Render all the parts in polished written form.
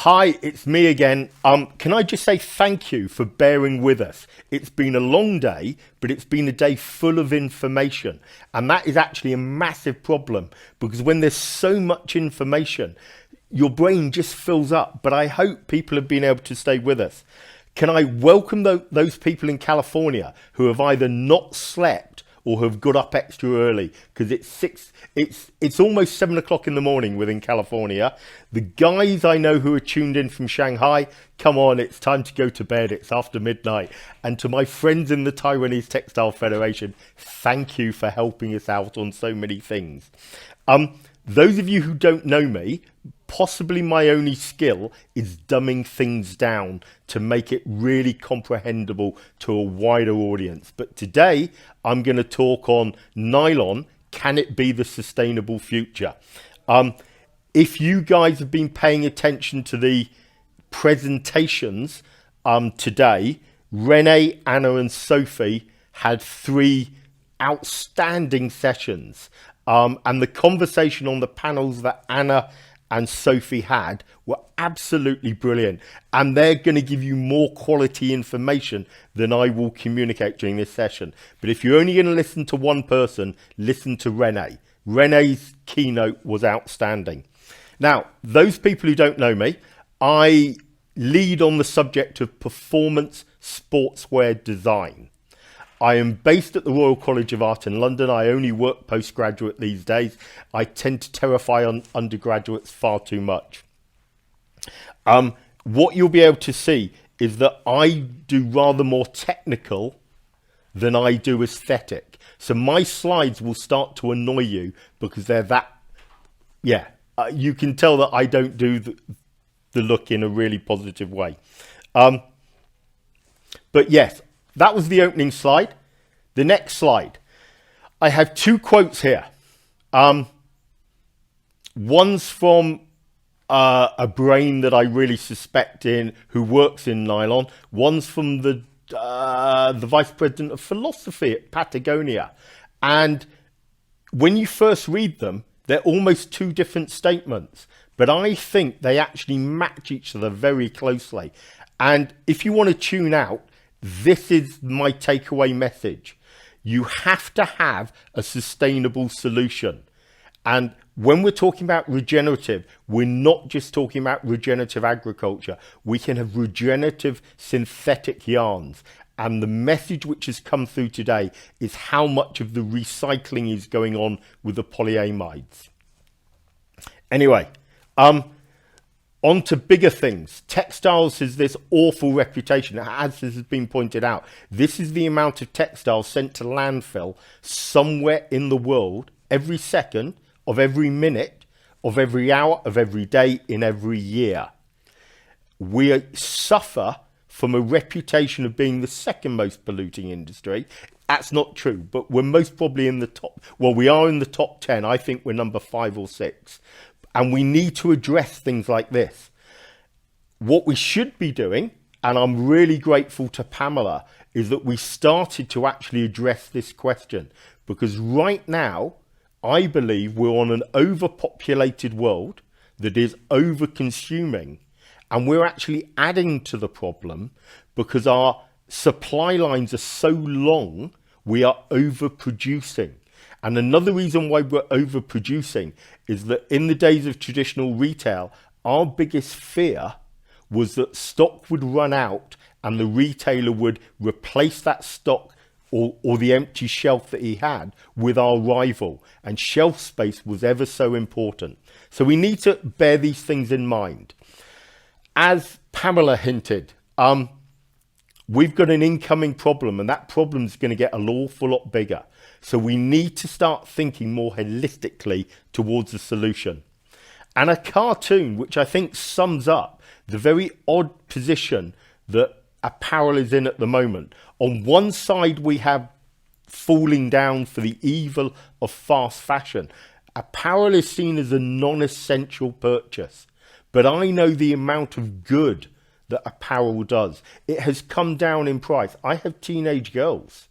Hi, it's me again. Can I just say thank you for bearing with us? It's been a long day, but it's been a day full of information. And that is actually a massive problem because when there's so much information, your brain just fills up. But I hope people have been able to stay with us. Can I welcome those people in California who have either not slept or have got up extra early because it's almost 7 o'clock in the morning within California. The guys I know who are tuned in from Shanghai, come on, it's time to go to bed. It's after midnight. And to my friends in the Taiwanese Textile Federation, thank you for helping us out on so many things. Those of you who don't know me, possibly my only skill is dumbing things down to make it really comprehensible to a wider audience. But today I'm going to talk on nylon. Can it be the sustainable future? If you guys have been paying attention to the presentations today, Renee, Anna and Sophie had 3 outstanding sessions. And the conversation on the panels that Anna and Sophie had were absolutely brilliant. And they're going to give you more quality information than I will communicate during this session. But if you're only going to listen to one person, listen to Renee. Renee's keynote was outstanding. Now, those people who don't know me, I lead on the subject of performance sportswear design. I am based at the Royal College of Art in London. I only work postgraduate these days. I tend to terrify undergraduates far too much. What you'll be able to see is that I do rather more technical than I do aesthetic. So my slides will start to annoy you because they're that, you can tell that I don't do the look in a really positive way. But yes, that was the opening slide. The next slide. I have 2 quotes here. One's from a brain that I really suspect in who works in nylon. One's from the vice president of philosophy at Patagonia. And when you first read them, they're almost 2 different statements. But I think they actually match each other very closely. And if you want to tune out, this is my takeaway message. You have to have a sustainable solution. And when we're talking about regenerative, we're not just talking about regenerative agriculture. We can have regenerative synthetic yarns. And the message which has come through today is how much of the recycling is going on with the polyamides. Anyway, on to bigger things. Textiles has this awful reputation, as has been pointed out. This is the amount of textiles sent to landfill somewhere in the world every second of every minute of every hour of every day in every year. We suffer from a reputation of being the second most polluting industry. That's not true, but we're most probably in the top. Well, we are in the top 10. I think we're number 5 or 6. And we need to address things like this. What we should be doing, and I'm really grateful to Pamela, is that we started to actually address this question. Because right now, I believe we're on an overpopulated world that is over-consuming. And we're actually adding to the problem because our supply lines are so long, we are overproducing. And another reason why we're overproducing is that in the days of traditional retail, our biggest fear was that stock would run out and the retailer would replace that stock or the empty shelf that he had with our rival. And shelf space was ever so important. So we need to bear these things in mind. As Pamela hinted, we've got an incoming problem, and that problem is going to get an awful lot bigger. So we need to start thinking more holistically towards the solution. And a cartoon, which I think sums up the very odd position that apparel is in at the moment. On one side, we have falling down for the evil of fast fashion. Apparel is seen as a non-essential purchase. But I know the amount of good that apparel does. It has come down in price. I have teenage girls.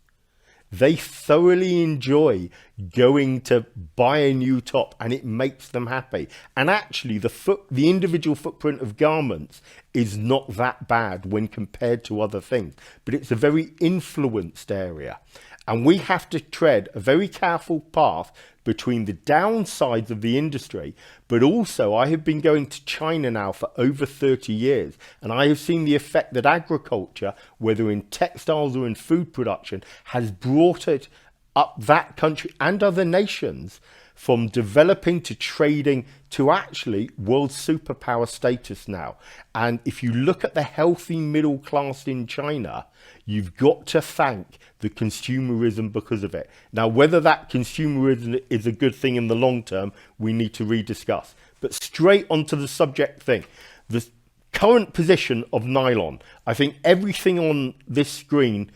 They thoroughly enjoy going to buy a new top, and it makes them happy. And actually the individual footprint of garments is not that bad when compared to other things, but it's a very influenced area. And we have to tread a very careful path between the downsides of the industry, but also I have been going to China now for over 30 years, and I have seen the effect that agriculture, whether in textiles or in food production, has brought it up that country and other nations from developing to trading to actually world superpower status now. And if you look at the healthy middle class in China, you've got to thank the consumerism because of it. Now, whether that consumerism is a good thing in the long term, we need to rediscuss. But straight onto the subject thing, the current position of nylon, I think everything on this screen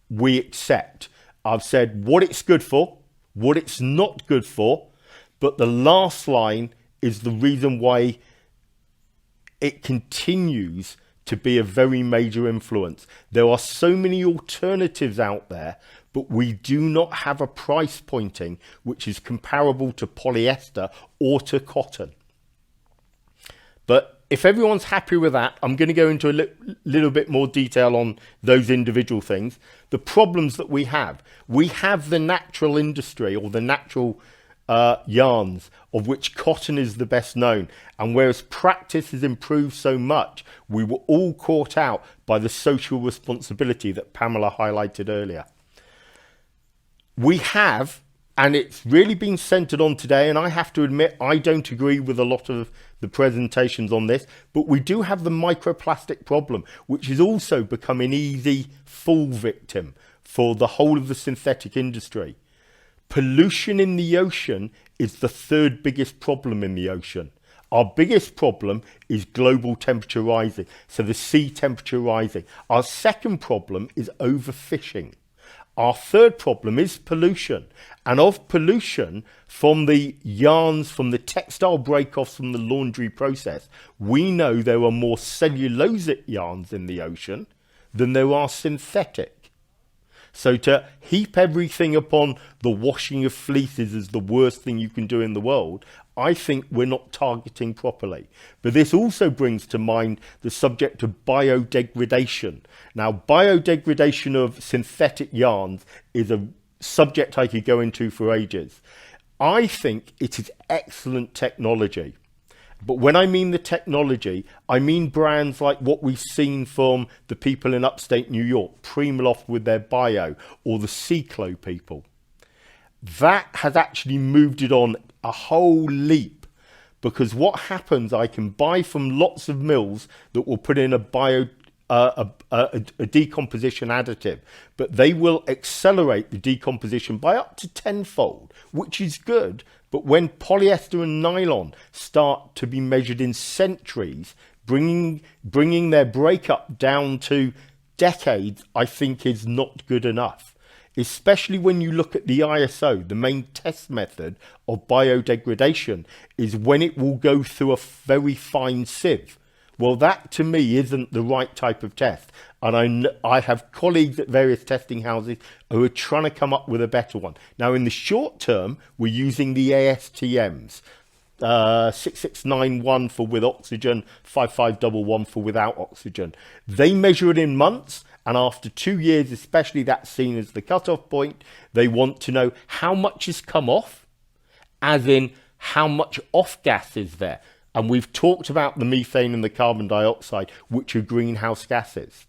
we accept. I've said what it's good for, what it's not good for, but the last line is the reason why it continues to be a very major influence. There are so many alternatives out there, but we do not have a price pointing which is comparable to polyester or to cotton. But if everyone's happy with that, I'm going to go into a little bit more detail on those individual things. The problems that we have the natural industry, or the natural yarns, of which cotton is the best known. And whereas practice has improved so much, we were all caught out by the social responsibility that Pamela highlighted earlier. We have, and it's really been centered on today, and I have to admit I don't agree with a lot of the presentations on this, but we do have the microplastic problem, which has also become an easy fall victim for the whole of the synthetic industry. Pollution in the ocean is the third biggest problem in the ocean. Our biggest problem is global temperature rising, so the sea temperature rising. Our second problem is overfishing. Our third problem is pollution. And of pollution, from the yarns, from the textile break-offs from the laundry process, we know there are more cellulosic yarns in the ocean than there are synthetic. So to heap everything upon the washing of fleeces as the worst thing you can do in the world, I think we're not targeting properly. But this also brings to mind the subject of biodegradation. Now, biodegradation of synthetic yarns is a subject I could go into for ages. I think it is excellent technology. But when I mean the technology, I mean brands like what we've seen from the people in upstate New York, Primaloft with their bio, or the Cyclo people. That has actually moved it on a whole leap, because what happens, I can buy from lots of mills that will put in a decomposition additive, but they will accelerate the decomposition by up to tenfold, which is good. But when polyester and nylon start to be measured in centuries, bringing their breakup down to decades, I think is not good enough. Especially when you look at the ISO, the main test method of biodegradation is when it will go through a very fine sieve. Well, that to me isn't the right type of test. And I have colleagues at various testing houses who are trying to come up with a better one. Now, in the short term, we're using the ASTMs. 6691 for with oxygen, 5511 for without oxygen. They measure it in months, and after 2 years, especially, that's seen as the cutoff point. They want to know how much has come off, as in how much off gas is there. And we've talked about the methane and the carbon dioxide, which are greenhouse gases.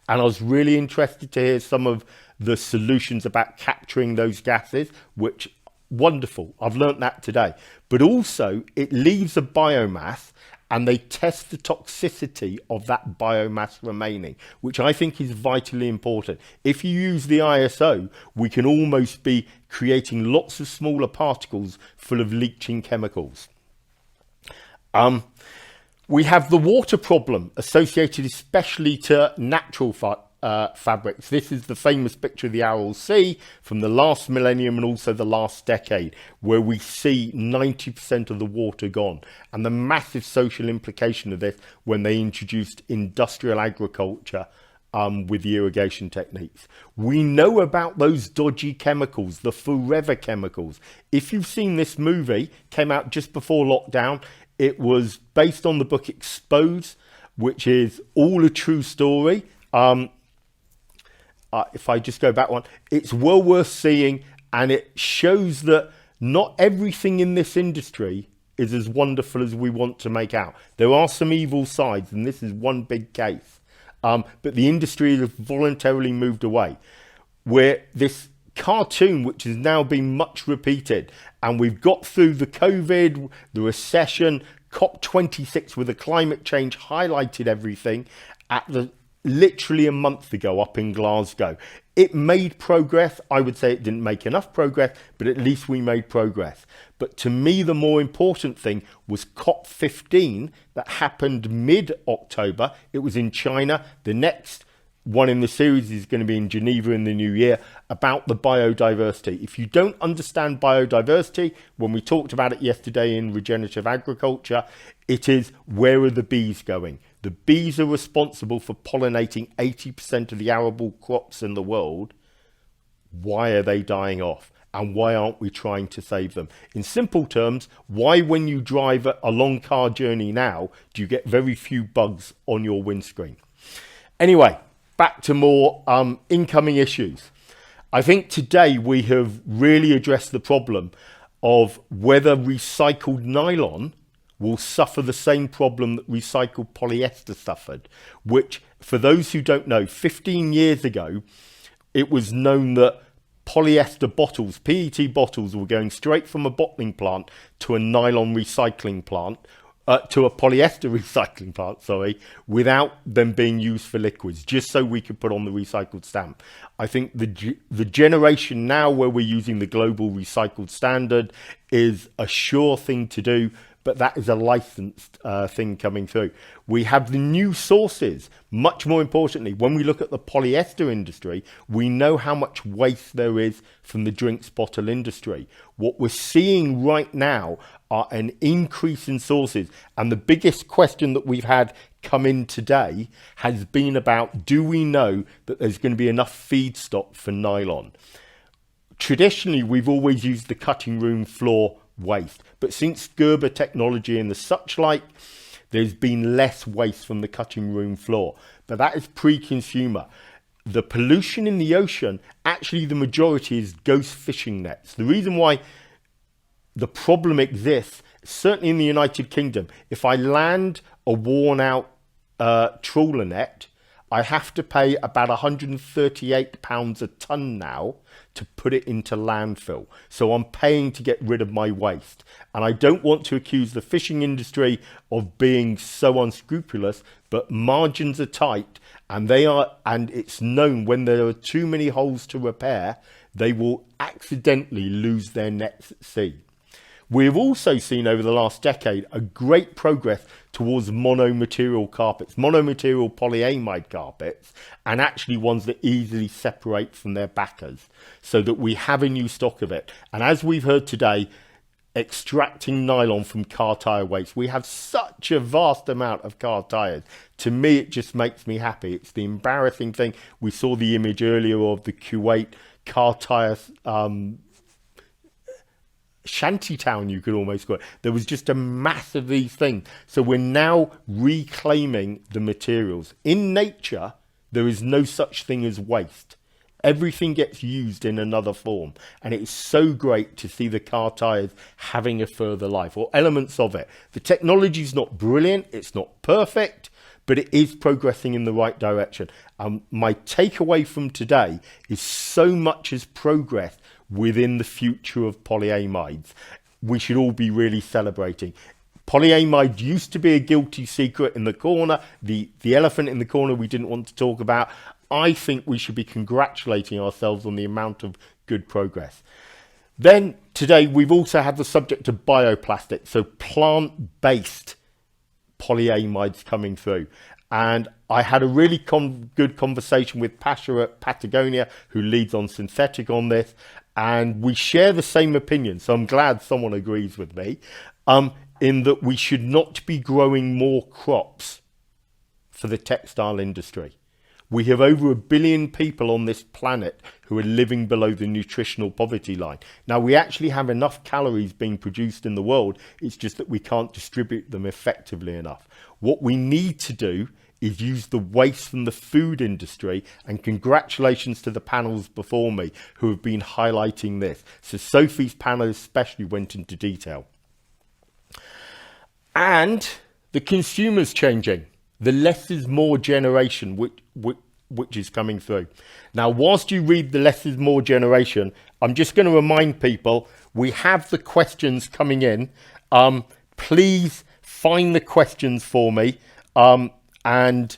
And I was really interested to hear some of the solutions about capturing those gases, which wonderful. I've learnt that today. But also it leaves a biomass, and they test the toxicity of that biomass remaining, which I think is vitally important. If you use the ISO, we can almost be creating lots of smaller particles full of leaching chemicals. We have the water problem associated especially to natural fabrics. This is the famous picture of the Aral Sea from the last millennium and also the last decade, where we see 90% of the water gone, and the massive social implication of this when they introduced industrial agriculture with the irrigation techniques. We know about those dodgy chemicals, the forever chemicals. If you've seen this movie, came out just before lockdown. It was based on the book Exposed, which is all a true story. If I just go back one, it's well worth seeing, and it shows that not everything in this industry is as wonderful as we want to make out. There are some evil sides, and this is one big case. But the industry has voluntarily moved away. Where this cartoon, which has now been much repeated, and we've got through the COVID, the recession, COP26 with the climate change highlighted everything literally a month ago up in Glasgow. It made progress. I would say it didn't make enough progress, but at least we made progress. But to me, the more important thing was COP15 that happened mid-October. It was in China. The next one in the series is going to be in Geneva in the new year, about the biodiversity. If you don't understand biodiversity, when we talked about it yesterday in regenerative agriculture, it is, where are the bees going? The bees are responsible for pollinating 80% of the arable crops in the world. Why are they dying off? And why aren't we trying to save them? In simple terms, why, when you drive a long car journey now, do you get very few bugs on your windscreen? Anyway, back to more incoming issues. I think today we have really addressed the problem of whether recycled nylon will suffer the same problem that recycled polyester suffered, which, for those who don't know, 15 years ago, it was known that polyester bottles, PET bottles, were going straight from a bottling plant to a nylon recycling plant, to a polyester recycling plant, without them being used for liquids, just so we could put on the recycled stamp. I think the generation now where we're using the global recycled standard is a sure thing to do, but that is a licensed thing coming through. We have the new sources. Much more importantly, when we look at the polyester industry, we know how much waste there is from the drinks bottle industry. What we're seeing right now are an increase in sources. And the biggest question that we've had come in today has been about, do we know that there's going to be enough feedstock for nylon? Traditionally, we've always used the cutting room floor waste, but since Gerber technology and the such like, there's been less waste from the cutting room floor, but that is pre-consumer. The pollution in the ocean, actually the majority is ghost fishing nets. The reason why the problem exists, certainly in the United Kingdom, if I land a worn out trawler net, I have to pay about £138 a tonne now to put it into landfill. So I'm paying to get rid of my waste. And I don't want to accuse the fishing industry of being so unscrupulous, but margins are tight, and it's known when there are too many holes to repair, they will accidentally lose their nets at sea. We've also seen over the last decade a great progress towards mono-material carpets, mono-material polyamide carpets, and actually ones that easily separate from their backers, so that we have a new stock of it. And as we've heard today, extracting nylon from car tyre waste. We have such a vast amount of car tyres. To me, it just makes me happy. It's the embarrassing thing. We saw the image earlier of the Kuwait car tyre shantytown, you could almost call it. There was just a mass of these things. So we're now reclaiming the materials. In nature, there is no such thing as waste. Everything gets used in another form. And it's so great to see the car tyres having a further life, or elements of it. The technology is not brilliant, it's not perfect, but it is progressing in the right direction. My takeaway from today is so much has progressed within the future of polyamides. We should all be really celebrating. Polyamide used to be a guilty secret in the corner, the elephant in the corner we didn't want to talk about. I think we should be congratulating ourselves on the amount of good progress. Then today we've also had the subject of bioplastic, so plant-based polyamides coming through. And I had a really good conversation with Pasha at Patagonia, who leads on synthetic on this, and we share the same opinion. So I'm glad someone agrees with me, in that we should not be growing more crops for the textile industry. We have over 1 billion people on this planet who are living below the nutritional poverty line. Now, we actually have enough calories being produced in the world. It's just that we can't distribute them effectively enough. What we need to do is use the waste from the food industry, and congratulations to the panels before me who have been highlighting this. So Sophie's panel especially went into detail. And the consumer's changing. The less is more generation which is coming through. Now, whilst you read the less is more generation, I'm just going to remind people we have the questions coming in. Please find the questions for me and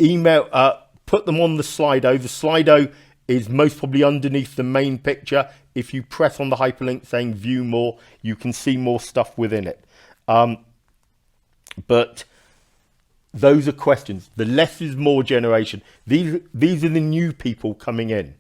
email, put them on the Slido. The Slido is most probably underneath the main picture. If you press on the hyperlink saying view more, you can see more stuff within it. But those are questions. The less is more generation. These are the new people coming in.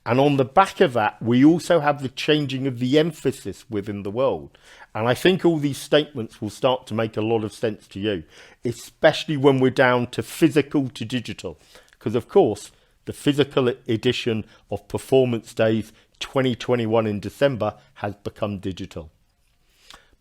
And on the back of that, we also have the changing of the emphasis within the world. And I think all these statements will start to make a lot of sense to you, especially when we're down to physical to digital. Because, of course, the physical edition of Performance Days 2021 in December has become digital.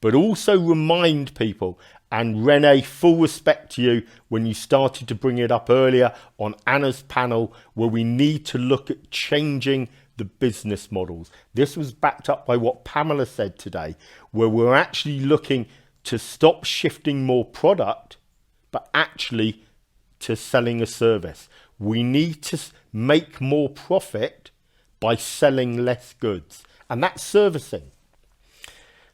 But also remind people, and Renee, full respect to you when you started to bring it up earlier on Anna's panel, where we need to look at changing the business models. This was backed up by what Pamela said today, where we're actually looking to stop shifting more product, but actually to selling a service. We need to make more profit by selling less goods, and that's servicing.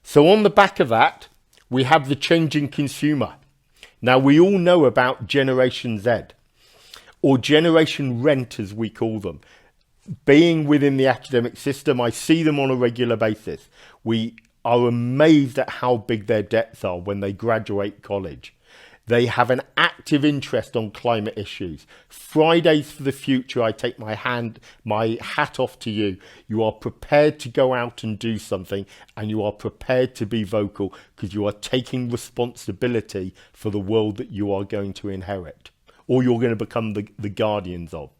So on the back of that, we have the changing consumer. Now, we all know about Generation Z, or Generation Rent as we call them. Being within the academic system, I see them on a regular basis. We are amazed at how big their debts are when they graduate college. They have an active interest on climate issues. Fridays for the Future, I take my hat off to you. You are prepared to go out and do something, and you are prepared to be vocal because you are taking responsibility for the world that you are going to inherit, or you're going to become the guardians of.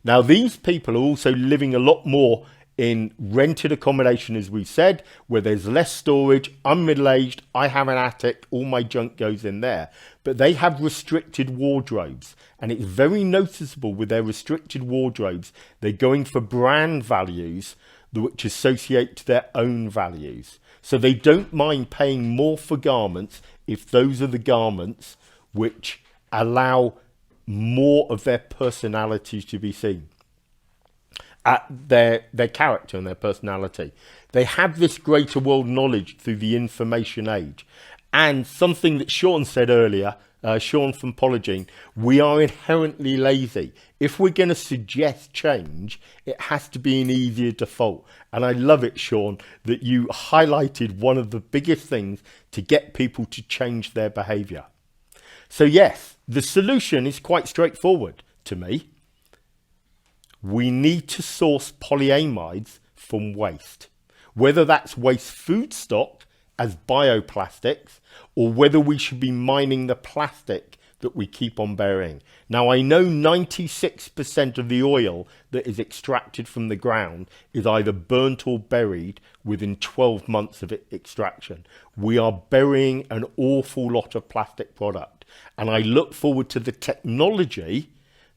Now, these people are also living a lot more in rented accommodation, as we said, where there's less storage. I'm middle-aged, I have an attic, all my junk goes in there. But they have restricted wardrobes, and it's very noticeable with their restricted wardrobes. They're going for brand values which associate to their own values. So they don't mind paying more for garments if those are the garments which allow more of their personality to be seen. At their character and their personality. They have this greater world knowledge through the information age. And something that Sean said earlier, Sean from Polygene, we are inherently lazy. If we're going to suggest change, it has to be an easier default. And I love it, Sean, that you highlighted one of the biggest things to get people to change their behaviour. So yes, the solution is quite straightforward to me. We need to source polyamides from waste, whether that's waste food stock as bioplastics, or whether we should be mining the plastic that we keep on burying. Now, I know 96% of the oil that is extracted from the ground is either burnt or buried within 12 months of extraction. We are burying an awful lot of plastic product, and I look forward to the technology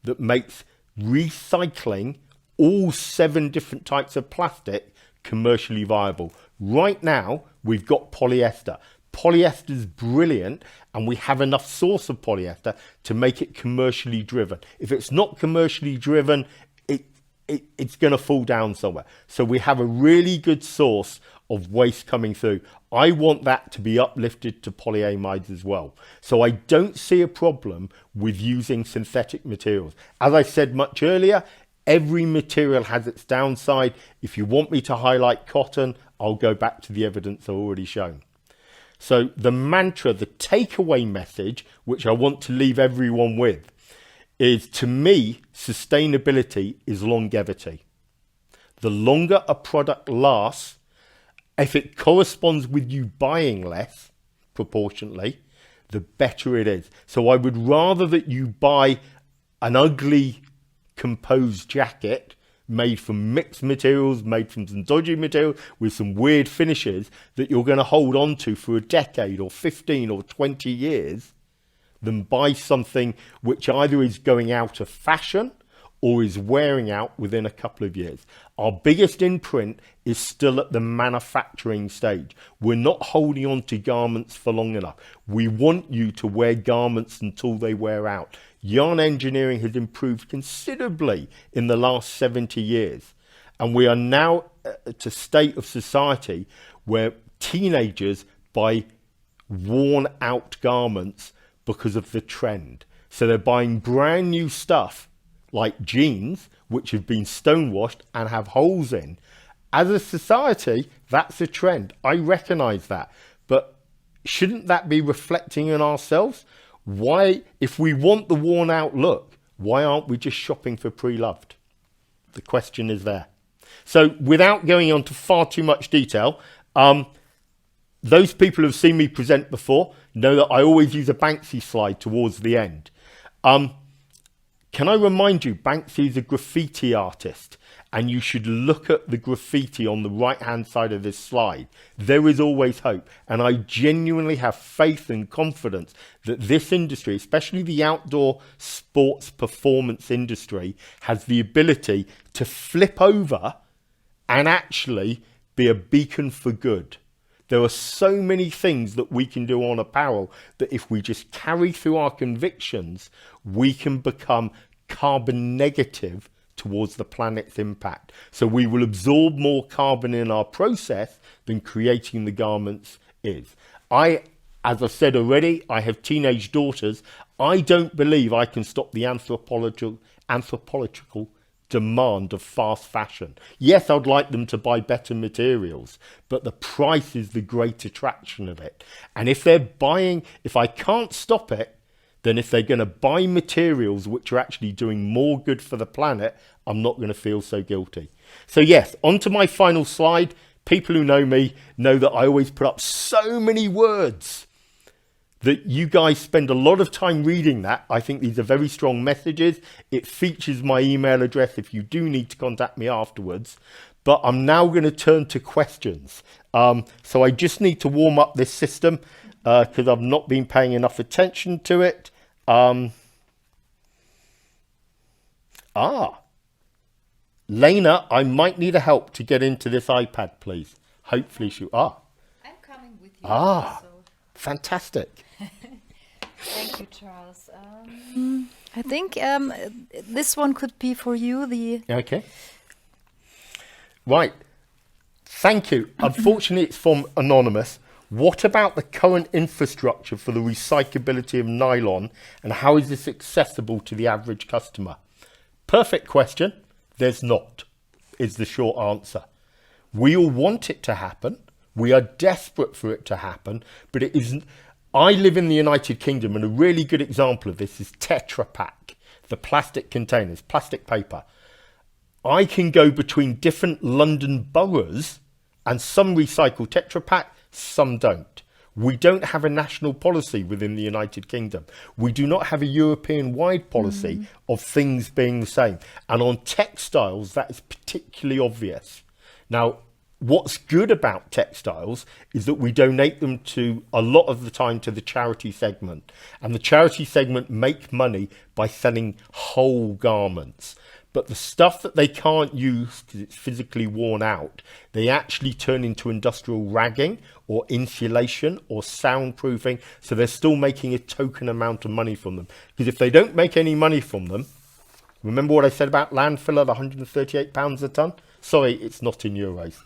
that makes recycling all 7 different types of plastic commercially viable. Right now, we've got polyester. Polyester is brilliant, and we have enough source of polyester to make it commercially driven. If it's not commercially driven, it's going to fall down somewhere. So we have a really good source of waste coming through. I want that to be uplifted to polyamides as well. So I don't see a problem with using synthetic materials. As I said much earlier, every material has its downside. If you want me to highlight cotton, I'll go back to the evidence I've already shown. So the mantra, the takeaway message, which I want to leave everyone with, is, to me, sustainability is longevity. The longer a product lasts, if it corresponds with you buying less proportionately, the better it is. So I would rather that you buy an ugly composed jacket made from mixed materials, made from some dodgy material with some weird finishes that you're going to hold on to for a decade or 15 or 20 years, than buy something which either is going out of fashion or is wearing out within a couple of years. Our biggest imprint is still at the manufacturing stage. We're not holding on to garments for long enough. We want you to wear garments until they wear out. Yarn engineering has improved considerably in the last 70 years. And we are now at a state of society where teenagers buy worn out garments because of the trend. So they're buying brand new stuff like jeans, which have been stonewashed and have holes in. As a society, that's a trend. I recognize that. But shouldn't that be reflecting on ourselves? Why, if we want the worn out look, why aren't we just shopping for pre-loved? The question is there. So without going on to far too much detail, those people who've seen me present before know that I always use a Banksy slide towards the end. Can I remind you, Banksy is a graffiti artist, and you should look at the graffiti on the right-hand side of this slide. There is always hope, and I genuinely have faith and confidence that this industry, especially the outdoor sports performance industry, has the ability to flip over and actually be a beacon for good. There are so many things that we can do on apparel that if we just carry through our convictions, we can become carbon negative towards the planet's impact. So we will absorb more carbon in our process than creating the garments is. As I've said already, I have teenage daughters. I don't believe I can stop the anthropological demand of fast fashion. Yes, I'd like them to buy better materials, but the price is the great attraction of it. And if they're buying, if I can't stop it, then if they're going to buy materials which are actually doing more good for the planet, I'm not going to feel so guilty. So yes, on to my final slide. People who know me know that I always put up so many words that you guys spend a lot of time reading that. I think these are very strong messages. It features my email address if you do need to contact me afterwards. But I'm now going to turn to questions. So I just need to warm up this system because I've not been paying enough attention to it. Lena, I might need a help to get into this iPad, please. Hopefully I'm coming with you. So. Fantastic. Thank you, Charles. I think this one could be for you. Okay. Right. Thank you. Unfortunately, it's from Anonymous. What about the current infrastructure for the recyclability of nylon, and how is this accessible to the average customer? Perfect question. There's not, is the short answer. We all want it to happen. We are desperate for it to happen, but it isn't. I live in the United Kingdom, and a really good example of this is Tetra Pak, the plastic containers, plastic paper. I can go between different London boroughs, and some recycle Tetra Pak, some don't. We don't have a national policy within the United Kingdom. We do not have a European-wide policy of things being the same. And on textiles, that is particularly obvious. Now, what's good about textiles is that we donate them to, a lot of the time, to the charity segment. And the charity segment make money by selling whole garments. But the stuff that they can't use because it's physically worn out, they actually turn into industrial ragging or insulation or soundproofing. So they're still making a token amount of money from them. Because if they don't make any money from them, remember what I said about landfill at £138 a tonne? Sorry, it's not in euros.